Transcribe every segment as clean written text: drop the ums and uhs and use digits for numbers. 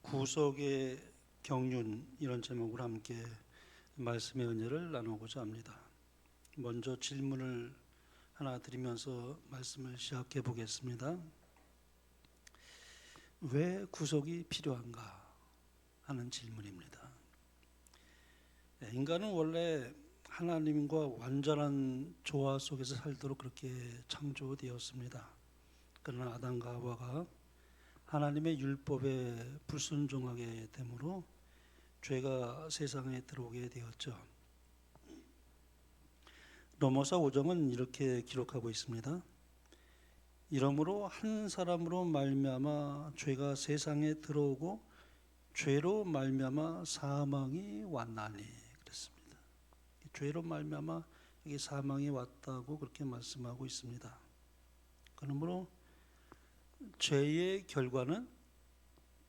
구속의 경륜 이런 제목으로 함께 말씀의 은혜를 나누고자 합니다. 먼저 질문을 하나 드리면서 말씀을 시작해 보겠습니다. 왜 구속이 필요한가 하는 질문입니다. 인간은 원래 하나님과 완전한 조화 속에서 살도록 그렇게 창조되었습니다. 그러나 아담과 하와가 하나님의 율법에 불순종하게 되므로 죄가 세상에 들어오게 되었죠. 로마서 5장은 이렇게 기록하고 있습니다. 이러므로 한 사람으로 말미암아 죄가 세상에 들어오고 죄로 말미암아 사망이 왔나니 그랬습니다. 죄로 말미암아 여기 사망이 왔다고 그렇게 말씀하고 있습니다. 그러므로 죄의 결과는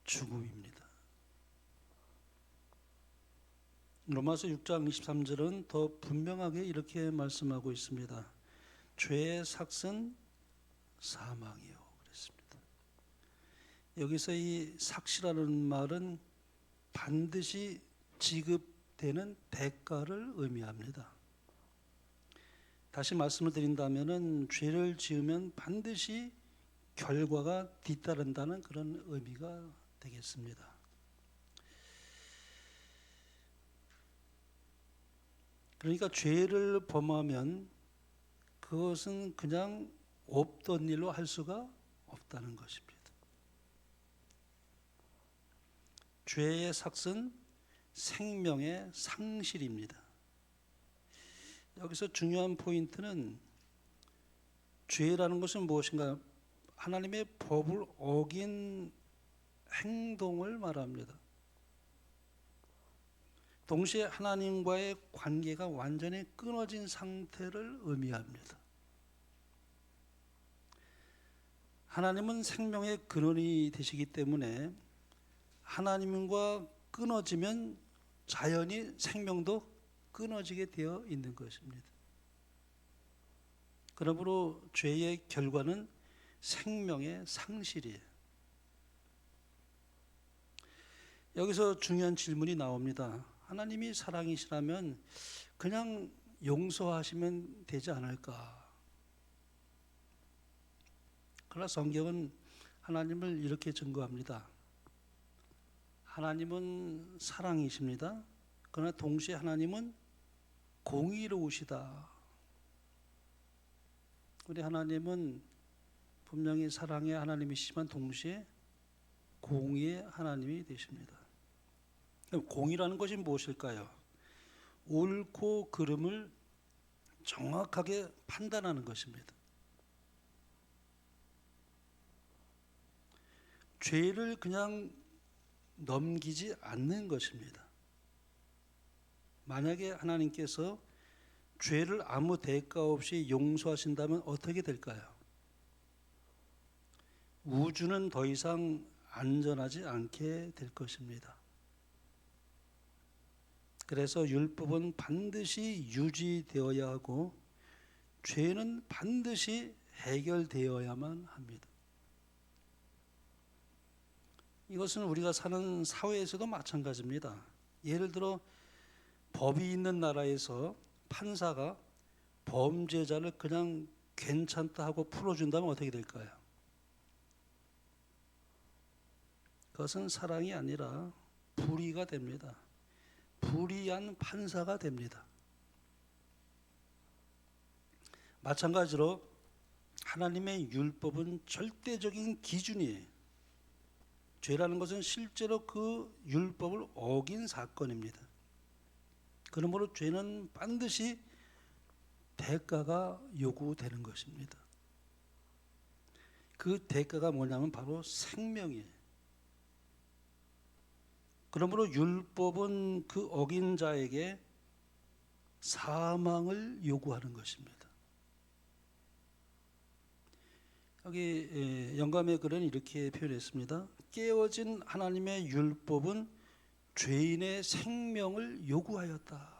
죽음입니다. 로마서 6장 23절은 더 분명하게 이렇게 말씀하고 있습니다. 죄의 삭은 사망이요 그랬습니다. 여기서 이 삭이라는 말은 반드시 지급되는 대가를 의미합니다. 다시 말씀을 드린다면은 죄를 지으면 반드시 결과가 뒤따른다는 그런 의미가 되겠습니다. 그러니까 죄를 범하면 그것은 그냥 없던 일로 할 수가 없다는 것입니다. 죄의 삭은 생명의 상실입니다. 여기서 중요한 포인트는 죄라는 것은 무엇인가? 하나님의 법을 어긴 행동을 말합니다. 동시에 하나님과의 관계가 완전히 끊어진 상태를 의미합니다. 하나님은 생명의 근원이 되시기 때문에 하나님과 끊어지면 자연히 생명도 끊어지게 되어 있는 것입니다. 그러므로 죄의 결과는 생명의 상실이에요. 여기서 중요한 질문이 나옵니다. 하나님이 사랑이시라면 그냥 용서하시면 되지 않을까? 그러나 성경은 하나님을 이렇게 증거합니다. 하나님은 사랑이십니다. 그러나 동시에 하나님은 공의로우시다. 우리 하나님은 분명히 사랑의 하나님이시지만 동시에 공의의 하나님이 되십니다. 공의라는 것이 무엇일까요? 옳고 그름을 정확하게 판단하는 것입니다. 죄를 그냥 넘기지 않는 것입니다. 만약에 하나님께서 죄를 아무 대가 없이 용서하신다면 어떻게 될까요? 우주는 더 이상 안전하지 않게 될 것입니다. 그래서 율법은 반드시 유지되어야 하고 죄는 반드시 해결되어야만 합니다. 이것은 우리가 사는 사회에서도 마찬가지입니다. 예를 들어 법이 있는 나라에서 판사가 범죄자를 그냥 괜찮다 하고 풀어준다면 어떻게 될까요? 그것은 사랑이 아니라 불의가 됩니다. 불의한 판사가 됩니다. 마찬가지로 하나님의 율법은 절대적인 기준이에요. 죄라는 것은 실제로 그 율법을 어긴 사건입니다. 그러므로 죄는 반드시 대가가 요구되는 것입니다. 그 대가가 뭐냐면 바로 생명이에요. 그러므로 율법은 그 어긴 자에게 사망을 요구하는 것입니다. 여기 영감의 글은 이렇게 표현했습니다. 깨어진 하나님의 율법은 죄인의 생명을 요구하였다.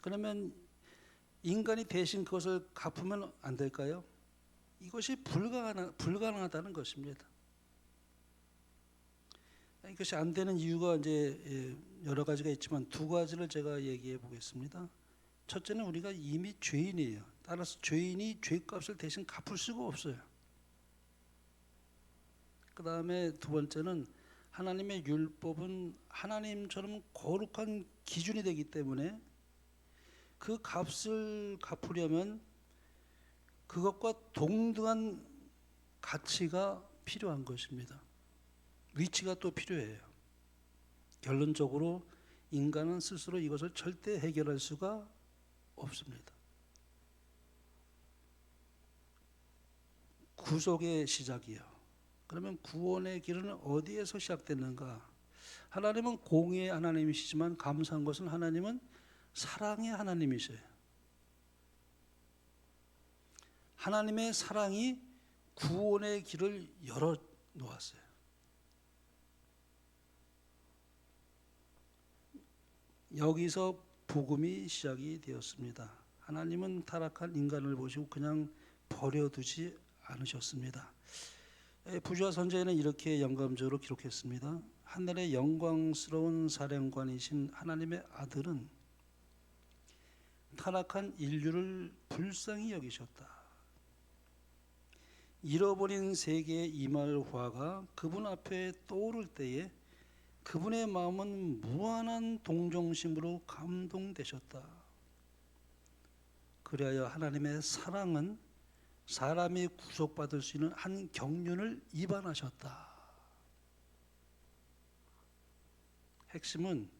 그러면 인간이 대신 그것을 갚으면 안 될까요? 이것이 불가능하다는 것입니다. 이것이 안 되는 이유가 이제 여러 가지가 있지만 두 가지를 제가 얘기해 보겠습니다. 첫째는 우리가 이미 죄인이에요. 따라서 죄인이 죄값을 대신 갚을 수가 없어요. 그 다음에 두 번째는 하나님의 율법은 하나님처럼 거룩한 기준이 되기 때문에 그 값을 갚으려면 그것과 동등한 가치가 필요한 것입니다. 위치가 또 필요해요. 결론적으로 인간은 스스로 이것을 절대 해결할 수가 없습니다. 구속의 시작이요. 그러면 구원의 길은 어디에서 시작됐는가? 하나님은 공의의 하나님이시지만 감사한 것은 하나님은 사랑의 하나님이세요. 하나님의 사랑이 구원의 길을 열어 놓았어요. 여기서 복음이 시작이 되었습니다. 하나님은 타락한 인간을 보시고 그냥 버려두지 않으셨습니다. 부조화 선지자는 이렇게 영감적으로 기록했습니다. 하늘의 영광스러운 사령관이신 하나님의 아들은 타락한 인류를 불쌍히 여기셨다. 잃어버린 세계의 임할 화가 그분 앞에 떠오를 때에 그분의 마음은 무한한 동정심으로 감동되셨다. 그리하여 하나님의 사랑은 사람이 구속받을 수 있는 한 경륜을 입안하셨다. 핵심은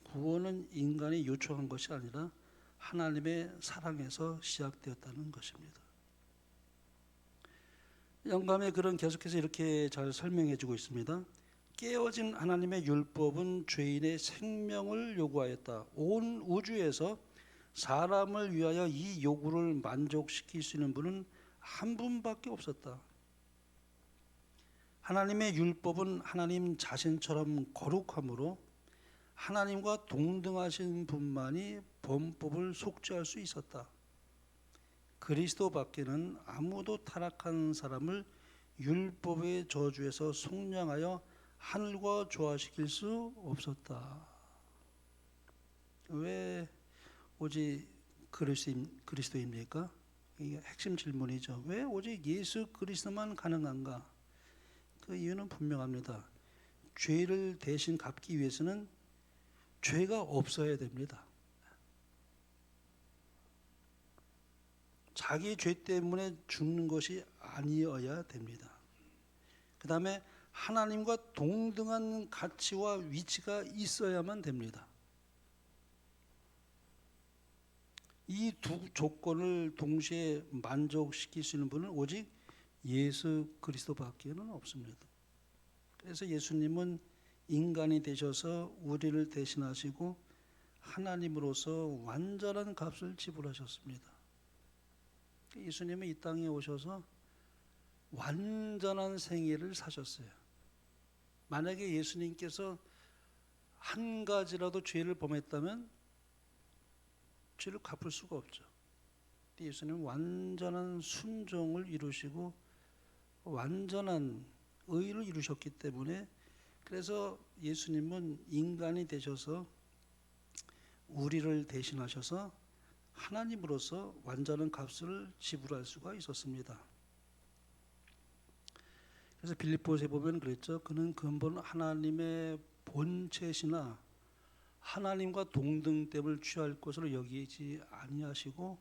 구원은 인간이 요청한 것이 아니라 하나님의 사랑에서 시작되었다는 것입니다. 영감의 글은 계속해서 이렇게 잘 설명해 주고 있습니다. 깨어진 하나님의 율법은 죄인의 생명을 요구하였다. 온 우주에서 사람을 위하여 이 요구를 만족시킬 수 있는 분은 한 분밖에 없었다. 하나님의 율법은 하나님 자신처럼 거룩함으로 하나님과 동등하신 분만이 범법을 속죄할 수 있었다. 그리스도 밖에는 아무도 타락한 사람을 율법의 저주에서 속량하여 하늘과 조화시킬 수 없었다. 왜 오직 그리스도입니까? 이게 핵심 질문이죠. 왜 오직 예수 그리스도만 가능한가? 그 이유는 분명합니다. 죄를 대신 갚기 위해서는 죄가 없어야 됩니다. 자기 죄 때문에 죽는 것이 아니어야 됩니다. 그 다음에 하나님과 동등한 가치와 위치가 있어야만 됩니다. 이 두 조건을 동시에 만족시킬 수 있는 분은 오직 예수 그리스도밖에는 없습니다. 그래서 예수님은 인간이 되셔서 우리를 대신하시고 하나님으로서 완전한 값을 지불하셨습니다. 예수님은 이 땅에 오셔서 완전한 생애를 사셨어요. 만약에 예수님께서 한 가지라도 죄를 범했다면 죄를 갚을 수가 없죠. 예수님은 완전한 순종을 이루시고 완전한 의를 이루셨기 때문에 그래서 예수님은 인간이 되셔서 우리를 대신하셔서 하나님으로서 완전한 값을 지불할 수가 있었습니다. 그래서 빌립보서에 보면 그랬죠. 그는 근본 하나님의 본체시나 하나님과 동등됨을 취할 것으로 여기지 아니하시고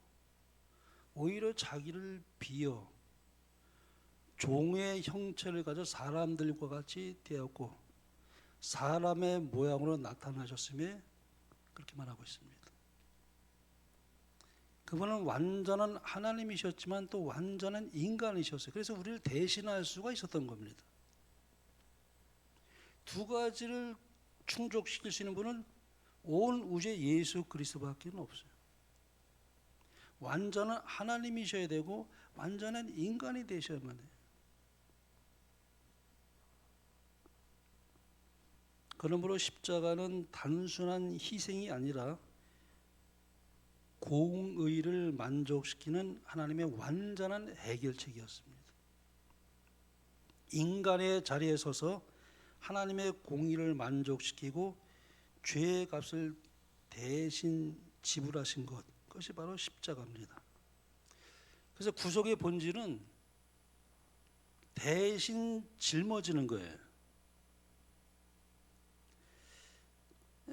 오히려 자기를 비어 종의 형체를 가져 사람들과 같이 되었고 사람의 모양으로 나타나셨음에 그렇게 말하고 있습니다. 그분은 완전한 하나님이셨지만 또 완전한 인간이셨어요. 그래서 우리를 대신할 수가 있었던 겁니다. 두 가지를 충족시킬 수 있는 분은 온 우주의 예수 그리스도밖에 없어요. 완전한 하나님이셔야 되고 완전한 인간이 되셔야만 해요. 그러므로 십자가는 단순한 희생이 아니라 공의를 만족시키는 하나님의 완전한 해결책이었습니다. 인간의 자리에 서서 하나님의 공의를 만족시키고 죄의 값을 대신 지불하신 것, 그것이 바로 십자가입니다. 그래서 구속의 본질은 대신 짊어지는 거예요.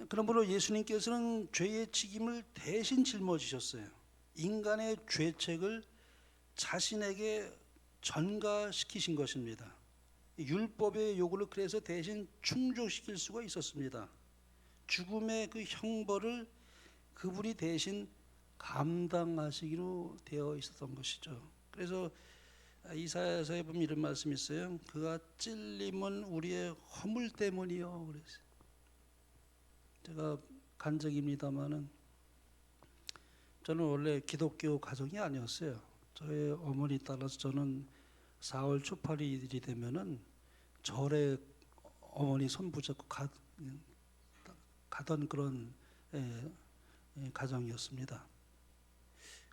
그러므로 예수님께서는 죄의 책임을 대신 짊어지셨어요. 인간의 죄책을 자신에게 전가시키신 것입니다. 율법의 요구를 그래서 대신 충족시킬 수가 있었습니다. 죽음의 그 형벌을 그분이 대신 감당하시기로 되어 있었던 것이죠. 그래서 이사야서에 보면 이런 말씀이 있어요. 그가 찔림은 우리의 허물 때문이요. 그래서 제가 간증입니다마는 저는 원래 기독교 가정이 아니었어요. 저의 어머니 따라서 저는 4월 초팔일이 되면은 절에 어머니 손 붙잡고 가던 그런 가정이었습니다.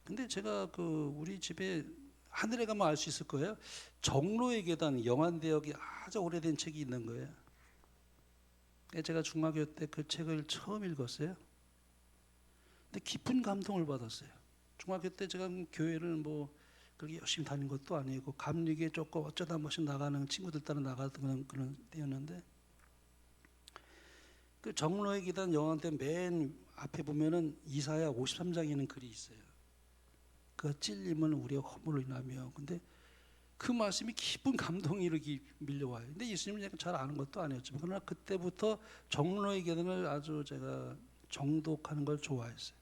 근데 제가 우리 집에 하늘에 가면 알 수 있을 거예요. 정로의 계단 영안대역이 아주 오래된 책이 있는 거예요. 제가 중학교 때 그 책을 처음 읽었어요. 근데 깊은 감동을 받았어요. 중학교 때 제가 교회를 뭐 그렇게 열심히 다닌 것도 아니고 감리교에 조금 어쩌다 한 번씩 나가는 친구들 따라 나가던 그런 때였는데 그 정로의 계단 영안대 맨 앞에 보면은 이사야 53장에 있는 글이 있어요. 그 찔림은 우리의 허물로 인하며. 근데 그 말씀이 깊은 감동이 이렇게 밀려와요. 근데 예수님은 잘 아는 것도 아니었지만 그러나 그때부터 정로의 계단을 아주 제가 정독하는 걸 좋아했어요.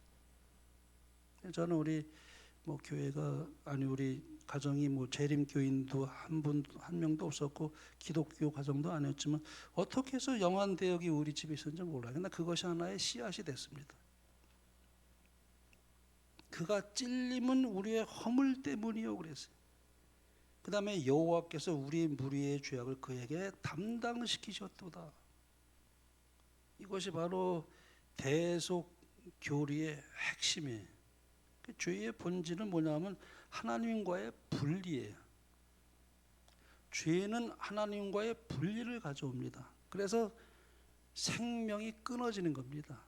저는 우리 뭐 교회가 아니 우리 가정이 뭐 재림 교인도 한 명도 없었고 기독교 가정도 아니었지만 어떻게 해서 영안 대역이 우리 집에 있었는지 몰라요. 근데 그것이 하나의 씨앗이 됐습니다. 그가 찔림은 우리의 허물 때문이요 그랬어요. 그 다음에 여호와께서 우리 무리의 죄악을 그에게 담당시키셨도다. 이것이 바로 대속교리의 핵심이에요. 그 죄의 본질은 뭐냐면 하나님과의 분리예요. 죄는 하나님과의 분리를 가져옵니다. 그래서 생명이 끊어지는 겁니다.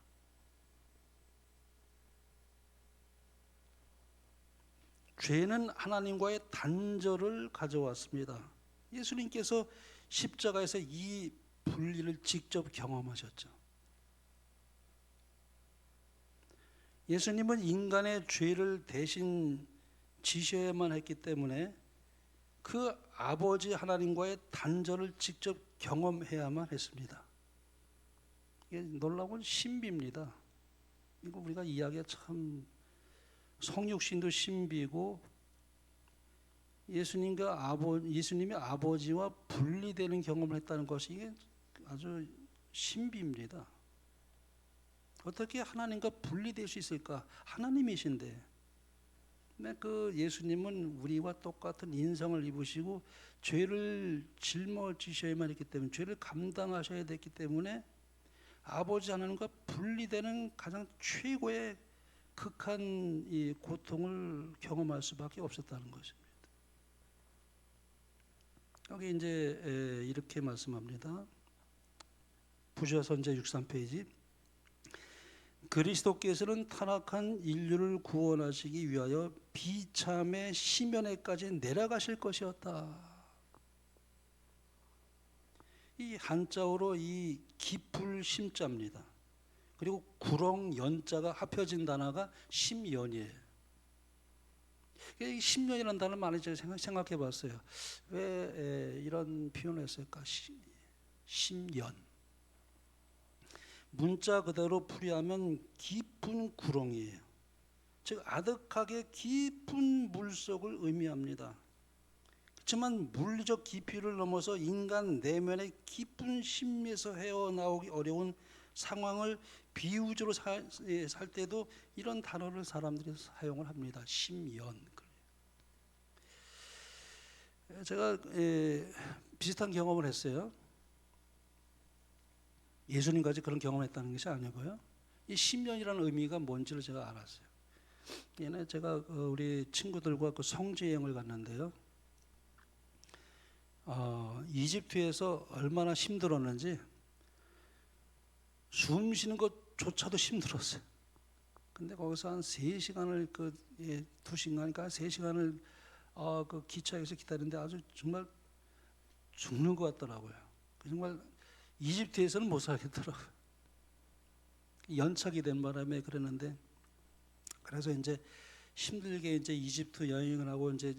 죄는 하나님과의 단절을 가져왔습니다. 예수님께서 십자가에서 이 분리를 직접 경험하셨죠. 예수님은 인간의 죄를 대신 지셔야만 했기 때문에 그 아버지 하나님과의 단절을 직접 경험해야만 했습니다. 이게 놀라운 신비입니다. 이거 우리가 이야기가 참 성육신도 신비고 예수님의 아버지와 분리되는 경험을 했다는 것이 이게 아주 신비입니다. 어떻게 하나님과 분리될 수 있을까? 하나님이신데. 근데 그 예수님은 우리와 똑같은 인성을 입으시고 죄를 짊어지셔야만 했기 때문에 죄를 감당하셔야 됐기 때문에 아버지 하나님과 분리되는 가장 최고의 극한 이 고통을 경험할 수밖에 없었다는 것입니다. 여기 이제 이렇게 말씀합니다. 부셔선제 63페이지. 그리스도께서는 타락한 인류를 구원하시기 위하여 비참의 심연에까지 내려가실 것이었다. 이 한자어로 이 깊을 심자입니다. 그리고 구렁 연자가 합해진 단어가 심연이에요. 이 심연이라는 단어를 많이 제가 생각해 봤어요. 왜 이런 표현을 했을까? 심연. 문자 그대로 풀이하면 깊은 구렁이에요. 즉 아득하게 깊은 물속을 의미합니다. 그렇지만 물리적 깊이를 넘어서 인간 내면의 깊은 심리에서 헤어나오기 어려운 상황을 비유적으로 살 때도 이런 단어를 사람들이 사용을 합니다. 심연. 제가 비슷한 경험을 했어요. 예수님까지 그런 경험을 했다는 것이 아니고요. 이 심연이라는 의미가 뭔지를 제가 알았어요. 예전에 제가 우리 친구들과 그 성지 여행을 갔는데요. 이집트에서 얼마나 힘들었는지 숨 쉬는 것조차도 힘들었어요. 근데 거기서 한 3시간을 2시간이니까 3시간을 그 기차에서 기다리는데 아주 정말 죽는 것 같더라고요. 정말 이집트에서는 못 살겠더라고요. 연착이 된 바람에 그랬는데, 그래서 이제 힘들게 이제 이집트 여행을 하고 이제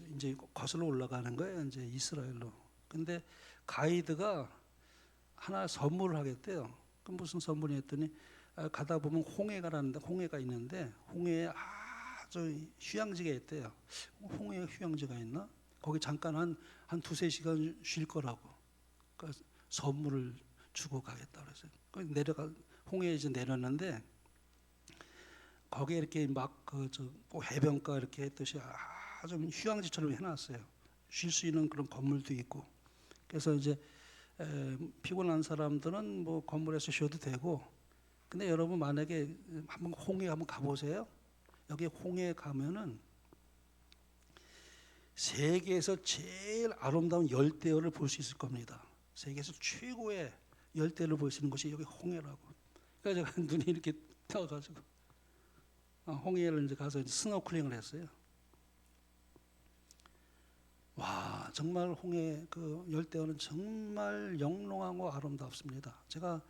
거슬러 올라가는 거예요. 이제 이스라엘로. 근데 가이드가 하나 선물을 하겠대요. 그 무슨 선물이 했더니 가다 보면 홍해가 있는데 홍해에 아주 휴양지가 있대요. 홍해에 휴양지가 있나? 거기 잠깐 한 2-3시간 쉴 거라고. 그래서 선물을 주고 가겠다 그래서 홍해에 이제 내렸는데, 거기에 이렇게 막 해변가 이렇게 했듯이 아주 휴양지처럼 해놨어요. 쉴 수 있는 그런 건물도 있고. 그래서 이제 피곤한 사람들은 뭐 건물에서 쉬어도 되고. 근데 여러분 만약에 홍해 한번 가보세요. 여기 홍해에 가면은 세계에서 제일 아름다운 열대어를 볼 수 있을 겁니다. 세계에서 최고의 열대어를 볼 수 있는 곳이 여기 홍해라고. 그래서 제가 눈이 이렇게 떠가지고 홍해를 이제 가서 스노클링을 했어요. 와, 정말 홍해 그 열대어는 정말 영롱하고 아름답습니다. 제가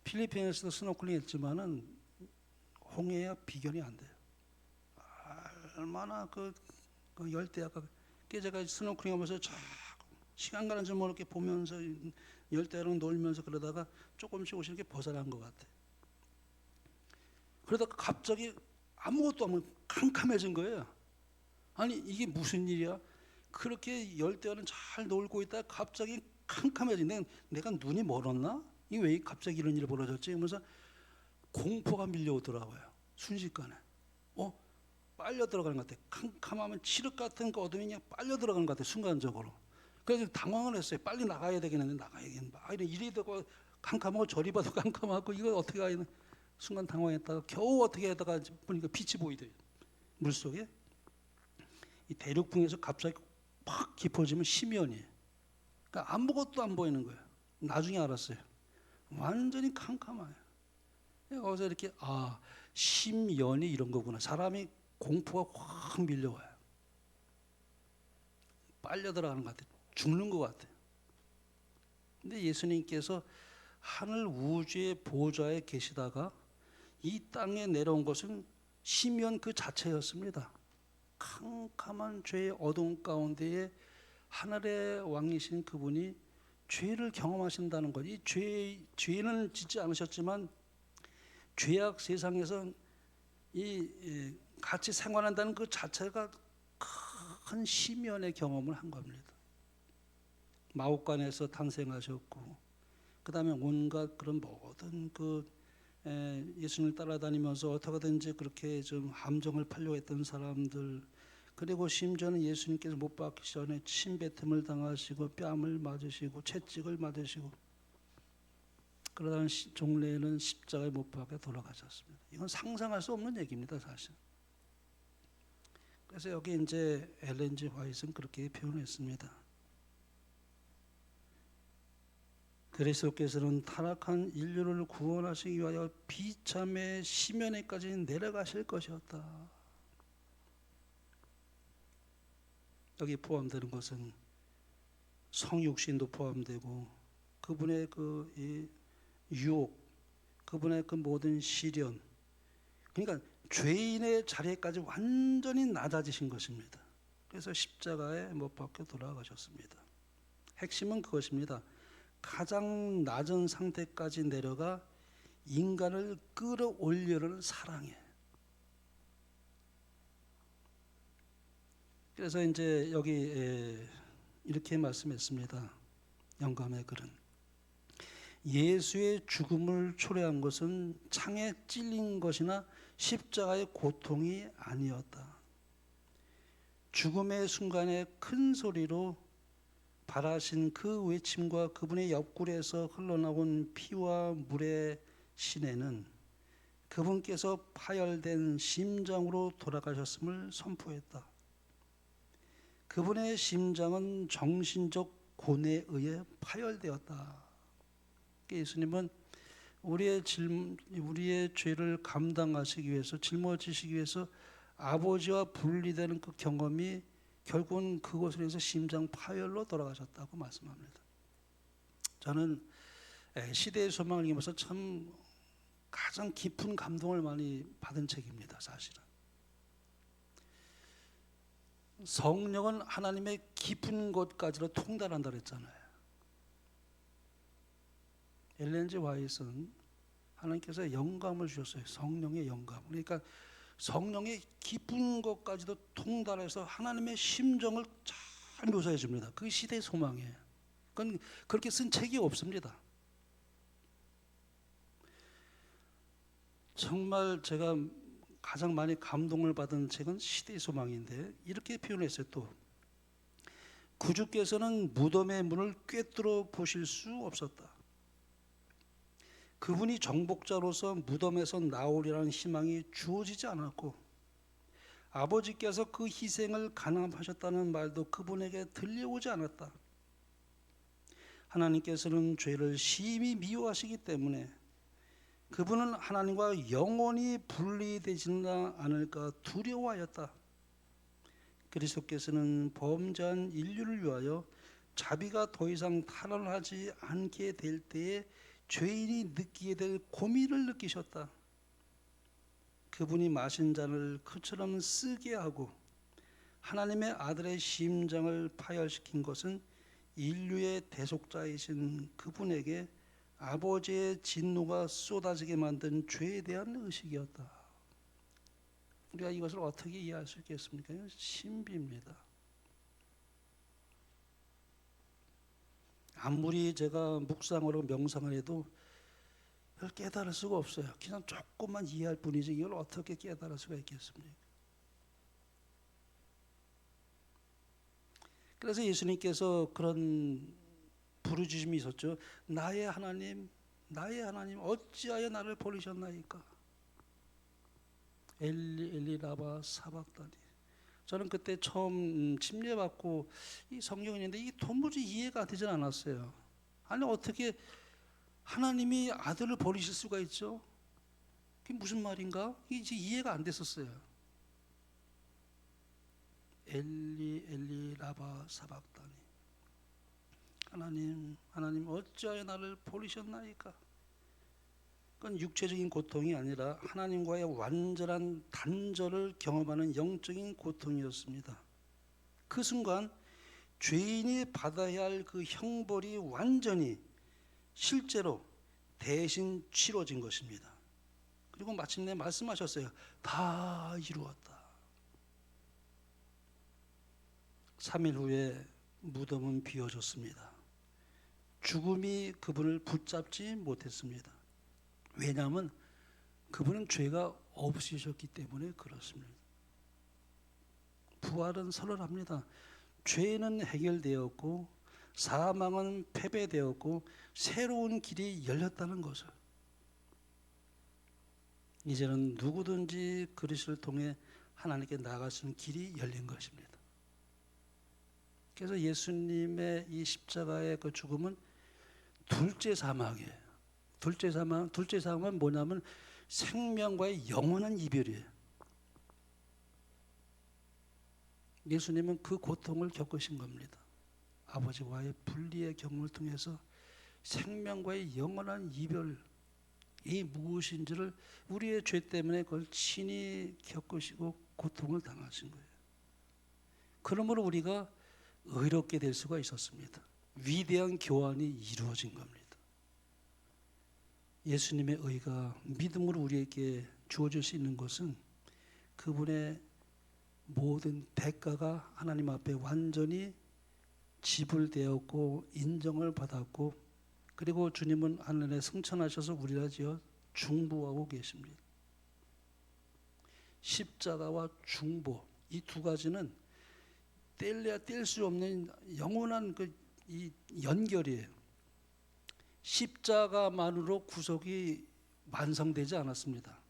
필리핀에서도 스노클링 했지만은 홍해와 비견이 안 돼요. 얼마나 그 열대야가. 제가 스노클링 하면서 시간 가는 줄 모르게 보면서 열대야랑 놀면서 그러다가 조금씩 이렇게 벗어난 것 같아요. 그러다가 갑자기 아무것도 없는 캄캄해진 거예요. 아니 이게 무슨 일이야? 그렇게 열대야는 잘 놀고 있다가 갑자기 캄캄해진. 내가 눈이 멀었나? 이게 왜 갑자기 이런 일이 벌어졌지? 그러면서 공포가 밀려오더라고요. 순식간에. 빨려 들어가는 것 같아요. 캄캄하면 칠흑 같은 그 어둠이 그냥 빨려 들어가는 것 같아요. 순간적으로. 그래서 당황을 했어요. 빨리 나가야 되겠는데 나가야겠는데. 이리 되고 캄캄하고 저리 봐도 캄캄하고 이거 어떻게 가야. 순간 당황했다가 겨우 어떻게 하다가 보니까 빛이 보이더라고요. 물속에. 이 대륙풍에서 갑자기 팍 깊어지면 심연이에요. 그러니까 아무것도 안 보이는 거예요. 나중에 알았어요. 완전히 캄캄해요. 거기서 이렇게 심연이 이런 거구나. 사람이 공포가 확 밀려와요. 빨려 들어가는 것 같아요. 죽는 것 같아요. 근데 예수님께서 하늘 우주의 보좌에 계시다가 이 땅에 내려온 것은 심연 그 자체였습니다. 캄캄한 죄의 어두운 가운데에 하늘의 왕이신 그분이 죄를 경험하신다는 것. 이 죄는 짓지 않으셨지만 죄악 세상에서 같이 생활한다는 그 자체가 큰 심연의 경험을 한 겁니다. 마옥간에서 탄생하셨고, 그 다음에 온갖 그런 모든 예수님을 따라다니면서 어떻게든지 그렇게 좀 함정을 팔려고 했던 사람들, 그리고 심지어는 예수님께서 못 박히기 전에 침뱉음을 당하시고 뺨을 맞으시고 채찍을 맞으시고, 그러다가 종례에는 십자가에 못 박혀 돌아가셨습니다. 이건 상상할 수 없는 얘기입니다, 사실. 그래서 여기 이제 엘렌 G. 화이트는 그렇게 표현했습니다. 그리스도께서는 타락한 인류를 구원하시기 위하여 비참의 심연에까지 내려가실 것이었다. 여기 포함되는 것은 성육신도 포함되고 그분의 유혹, 그분의 그 모든 시련, 그러니까 죄인의 자리에까지 완전히 낮아지신 것입니다. 그래서 십자가에 못 박혀 돌아가셨습니다. 핵심은 그것입니다. 가장 낮은 상태까지 내려가 인간을 끌어올리려는 사랑이에요. 그래서 이제 여기 이렇게 말씀했습니다. 영감의 글은 예수의 죽음을 초래한 것은 창에 찔린 것이나 십자가의 고통이 아니었다. 죽음의 순간에 큰 소리로 발하신 그 외침과 그분의 옆구리에서 흘러나온 피와 물의 신에는 그분께서 파열된 심장으로 돌아가셨음을 선포했다. 그분의 심장은 정신적 고뇌에 의해 파열되었다. 예수님은 우리의 죄를 감당하시기 위해서, 짊어지시기 위해서 아버지와 분리되는 그 경험이 결국은 그것으로 해서 심장 파열로 돌아가셨다고 말씀합니다. 저는 시대의 소망을 읽으면서 참 가장 깊은 감동을 많이 받은 책입니다. 사실은 성령은 하나님의 깊은 곳까지로 통달한다 그랬잖아요. 엘렌 G. 화이트는 하나님께서 영감을 주셨어요. 성령의 영감. 그러니까 성령의 깊은 곳까지도 통달해서 하나님의 심정을 잘 묘사해 줍니다. 그게 시대의 소망이에요. 그건 그렇게 쓴 책이 없습니다. 정말 제가 가장 많이 감동을 받은 책은 시대의 소망인데 이렇게 표현했어요. 또 구주께서는 무덤의 문을 꿰뚫어 보실 수 없었다. 그분이 정복자로서 무덤에서 나오리라는 희망이 주어지지 않았고, 아버지께서 그 희생을 간함하셨다는 말도 그분에게 들려오지 않았다. 하나님께서는 죄를 심히 미워하시기 때문에 그분은 하나님과 영원히 분리되지는 않을까 두려워하였다. 그리스도께서는 범죄한 인류를 위하여 자비가 더 이상 탄원하지 않게 될 때에 죄인이 느끼게 될 고민을 느끼셨다. 그분이 마신 잔을 그처럼 쓰게 하고 하나님의 아들의 심장을 파열시킨 것은 인류의 대속자이신 그분에게 아버지의 진노가 쏟아지게 만든 죄에 대한 의식이었다. 우리가 이것을 어떻게 이해할 수 있겠습니까? 신비입니다. 아무리 제가 묵상으로 명상을 해도 그걸 깨달을 수가 없어요. 그냥 조금만 이해할 뿐이지 이걸 어떻게 깨달을 수가 있겠습니까? 그래서 예수님께서 그런 부르짖음이 있었죠. 나의 하나님, 나의 하나님, 어찌하여 나를 버리셨나이까? 엘리 엘리 라바 사박다니. 저는 그때 처음 침례받고 이 성경이 있는데 이 도무지 이해가 되질 않았어요. 아니 어떻게 하나님이 아들을 버리실 수가 있죠? 그게 무슨 말인가? 이제 이해가 안 됐었어요. 엘리 엘리 라바 사박다니. 하나님, 하나님 어찌하여 나를 버리셨나이까? 그건 육체적인 고통이 아니라 하나님과의 완전한 단절을 경험하는 영적인 고통이었습니다. 그 순간 죄인이 받아야 할 그 형벌이 완전히 실제로 대신 치러진 것입니다. 그리고 마침내 말씀하셨어요. 다 이루었다. 3일 후에 무덤은 비워졌습니다. 죽음이 그분을 붙잡지 못했습니다. 왜냐하면 그분은 죄가 없으셨기 때문에 그렇습니다. 부활은 선언합니다. 죄는 해결되었고 사망은 패배되었고 새로운 길이 열렸다는 것을. 이제는 누구든지 그리스도를 통해 하나님께 나아갈 수 있는 길이 열린 것입니다. 그래서 예수님의 이 십자가의 그 죽음은 둘째 사망이에요. 둘째 사망은 뭐냐면 생명과의 영원한 이별이에요. 예수님은 그 고통을 겪으신 겁니다. 아버지와의 분리의 경험을 통해서 생명과의 영원한 이별이 무엇인지를 우리의 죄 때문에 그걸 친히 겪으시고 고통을 당하신 거예요. 그러므로 우리가 의롭게 될 수가 있었습니다. 위대한 교환이 이루어진 겁니다. 예수님의 의가 믿음으로 우리에게 주어질 수 있는 것은 그분의 모든 대가가 하나님 앞에 완전히 지불되었고 인정을 받았고, 그리고 주님은 하늘에 승천하셔서 우리라 지어 중보하고 계십니다. 십자가와 중보, 이 두 가지는 뗄래야 뗄 수 없는 영원한 이 연결이에요. 십자가만으로 구속이 완성되지 않았습니다.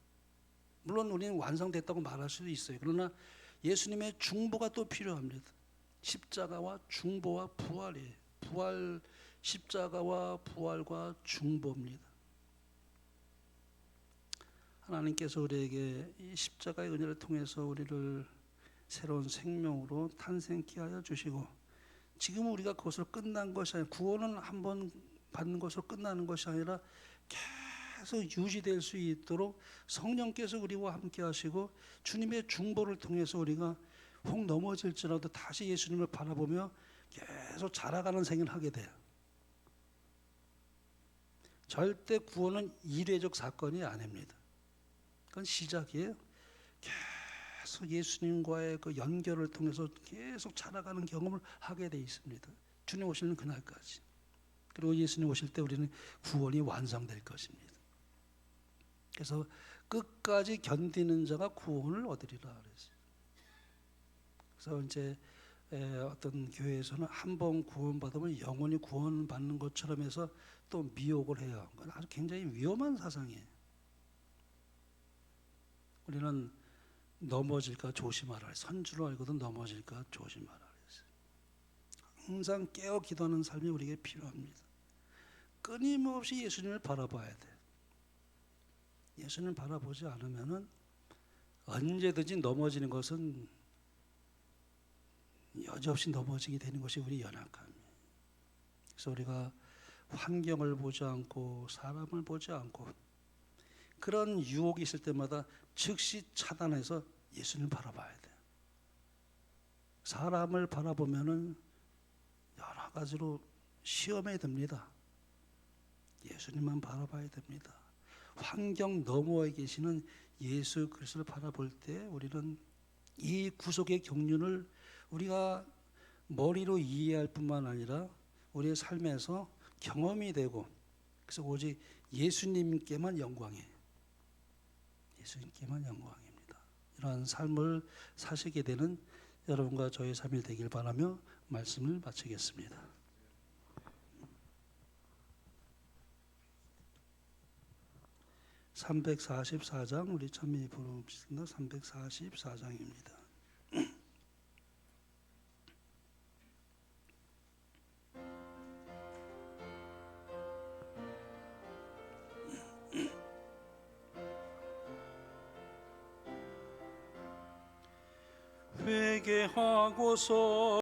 물론 우리는 완성됐다고 말할 수도 있어요. 그러나 예수님의 중보가 또 필요합니다. 십자가와 중보와 부활이에요. 부활, 십자가와 부활과 중보입니다. 하나님께서 우리에게 이 십자가의 은혜를 통해서 우리를 새로운 생명으로 탄생케 하여 주시고, 지금 우리가 그것으로 끝난 것이 아니라, 구원은 한번 받는 것으로 끝나는 것이 아니라 계속 유지될 수 있도록 성령께서 우리와 함께 하시고, 주님의 중보를 통해서 우리가 혹 넘어질지라도 다시 예수님을 바라보며 계속 자라가는 생을 하게 돼요. 절대 구원은 이례적 사건이 아닙니다. 그건 시작이에요. 계속 예수님과의 그 연결을 통해서 계속 자라가는 경험을 하게 돼 있습니다. 주님 오시는 그날까지. 그리고 예수님 오실 때 우리는 구원이 완성될 것입니다. 그래서 끝까지 견디는 자가 구원을 얻으리라 그랬어요. 그래서 이제 어떤 교회에서는 한 번 구원받으면 영원히 구원받는 것처럼 해서 또 미혹을 해요. 그건 아주 굉장히 위험한 사상이에요. 우리는 넘어질까 조심하라. 선주로 알고도 넘어질까 조심하라. 항상 깨어 기도하는 삶이 우리에게 필요합니다. 끊임없이 예수님을 바라봐야 돼. 예수님을 바라보지 않으면은 언제든지 넘어지는 것은 여지없이 넘어지게 되는 것이 우리 연약함이에요. 그래서 우리가 환경을 보지 않고 사람을 보지 않고 그런 유혹이 있을 때마다 즉시 차단해서 예수님을 바라봐야 돼요. 사람을 바라보면은 여러 가지로 시험에 듭니다. 예수님만 바라봐야 됩니다. 환경 너머에 계시는 예수 그리스도를 바라볼 때 우리는 이 구속의 경륜을 우리가 머리로 이해할 뿐만 아니라 우리의 삶에서 경험이 되고, 그래서 오직 예수님께만 영광이에요. 예수님께만 영광입니다. 이러한 삶을 사시게 되는 여러분과 저의 삶이 되길 바라며 말씀을 마치겠습니다. (344장) 우리 찬미 부르겠습니다. (344장입니다) 회개하고서